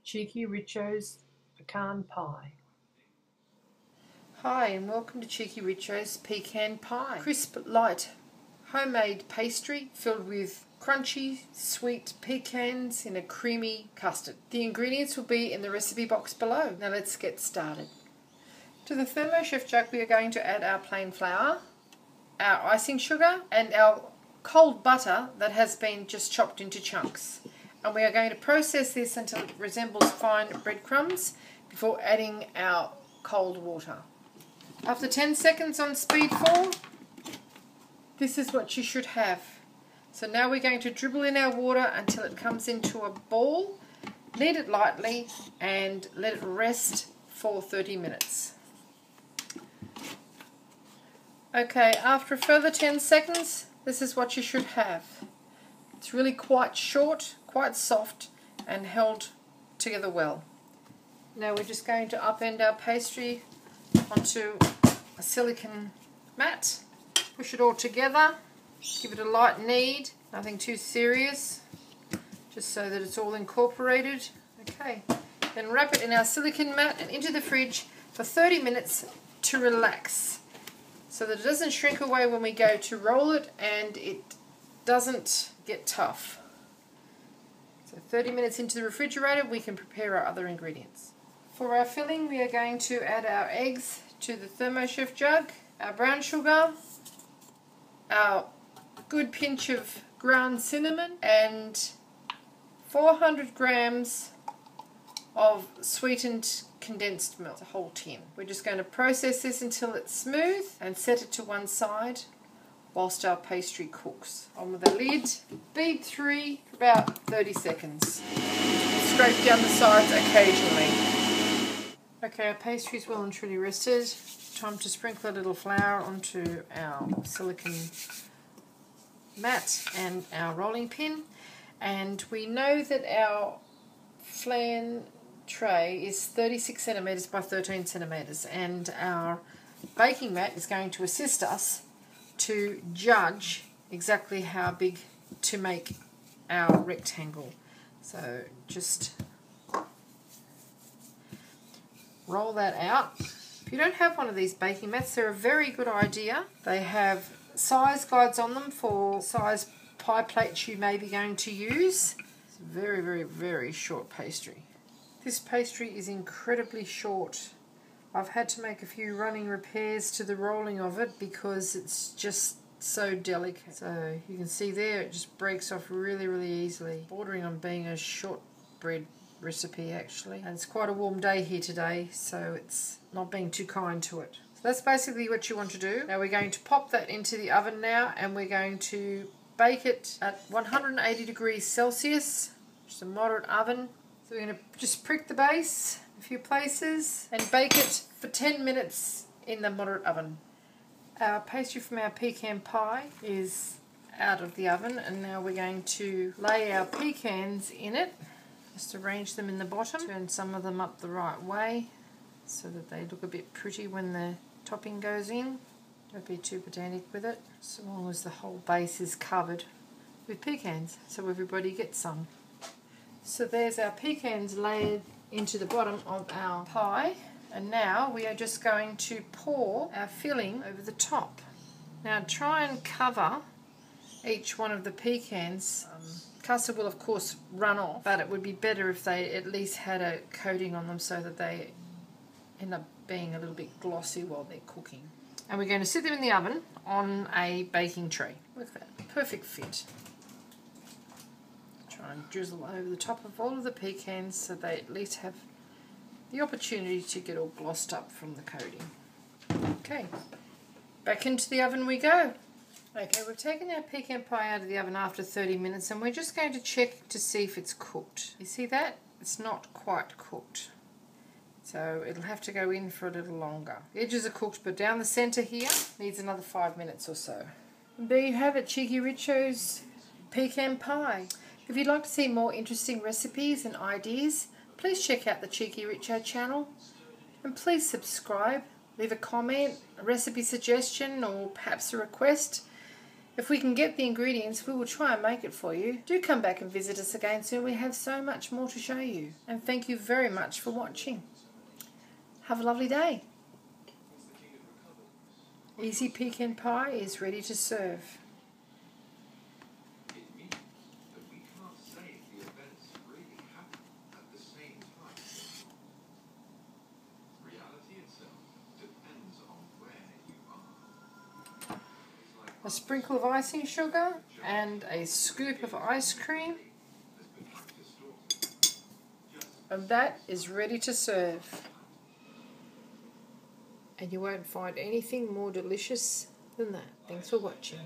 Cheeky Richo's Pecan Pie. Hi and welcome to Cheeky Richo's Pecan Pie. Crisp, light, homemade pastry filled with crunchy, sweet pecans in a creamy custard. The ingredients will be in the recipe box below. Now let's get started. To the ThermoChef jug we are going to add our plain flour, our icing sugar and our cold butter that has been just chopped into chunks. And we are going to process this until it resembles fine breadcrumbs before adding our cold water. After 10 seconds on speed 4, this is what you should have. So now we're going to dribble in our water until it comes into a ball, knead it lightly and let it rest for 30 minutes. Okay, after a further 10 seconds, this is what you should have. It's really quite short, quite soft and held together well. Now we're just going to upend our pastry onto a silicone mat. Push it all together, give it a light knead, nothing too serious, just so that it's all incorporated. Okay, then wrap it in our silicone mat and into the fridge for 30 minutes to relax, so that it doesn't shrink away when we go to roll it and it doesn't get tough. So 30 minutes into the refrigerator we can prepare our other ingredients. For our filling we are going to add our eggs to the ThermoChef jug, our brown sugar, our good pinch of ground cinnamon and 400 grams of sweetened condensed milk, a whole tin. We're just going to process this until it's smooth and set it to one side whilst our pastry cooks. On with the lid, beat 3 for about 30 seconds. Scrape down the sides occasionally. Okay, our pastry is well and truly rested. Time to sprinkle a little flour onto our silicone mat and our rolling pin. And we know that our flan tray is 36 centimetres by 13 centimetres, and our baking mat is going to assist us to judge exactly how big to make our rectangle. So just roll that out. If you don't have one of these baking mats, they're a very good idea. They have size guides on them for size pie plates you may be going to use. It's a very, very, very short pastry. This pastry is incredibly short. I've had to make a few running repairs to the rolling of it because it's just so delicate. So you can see there it just breaks off really, really easily. Bordering on being a shortbread recipe actually. And it's quite a warm day here today, so it's not being too kind to it. So that's basically what you want to do. Now we're going to pop that into the oven now and we're going to bake it at 180 degrees Celsius, just a moderate oven. So we're going to just prick the base a few places and bake it for 10 minutes in the moderate oven. Our pastry from our pecan pie is out of the oven, and now we're going to lay our pecans in it. Just arrange them in the bottom, turn some of them up the right way so that they look a bit pretty when the topping goes in. Don't be too pedantic with it, so long as the whole base is covered with pecans so everybody gets some. So there's our pecans layered into the bottom of our pie, and now we are just going to pour our filling over the top. Now try and cover each one of the pecans. Custard will of course run off, but it would be better if they at least had a coating on them so that they end up being a little bit glossy while they're cooking. And we're going to sit them in the oven on a baking tray. Look at that, perfect fit. Try and drizzle over the top of all of the pecans so they at least have the opportunity to get all glossed up from the coating. Okay, back into the oven we go. Okay, we've taken our pecan pie out of the oven after 30 minutes and we're just going to check to see if it's cooked. You see that? It's not quite cooked. So it'll have to go in for a little longer. The edges are cooked, but down the centre here needs another 5 minutes or so. And there you have it, Cheeky Richo's pecan pie. If you'd like to see more interesting recipes and ideas, please check out the Cheeky Richo channel. And please subscribe, leave a comment, a recipe suggestion or perhaps a request. If we can get the ingredients, we will try and make it for you. Do come back and visit us again soon. We have so much more to show you. And thank you very much for watching. Have a lovely day. Easy pecan pie is ready to serve. A sprinkle of icing sugar and a scoop of ice cream, and that is ready to serve. And you won't find anything more delicious than that. Thanks for watching.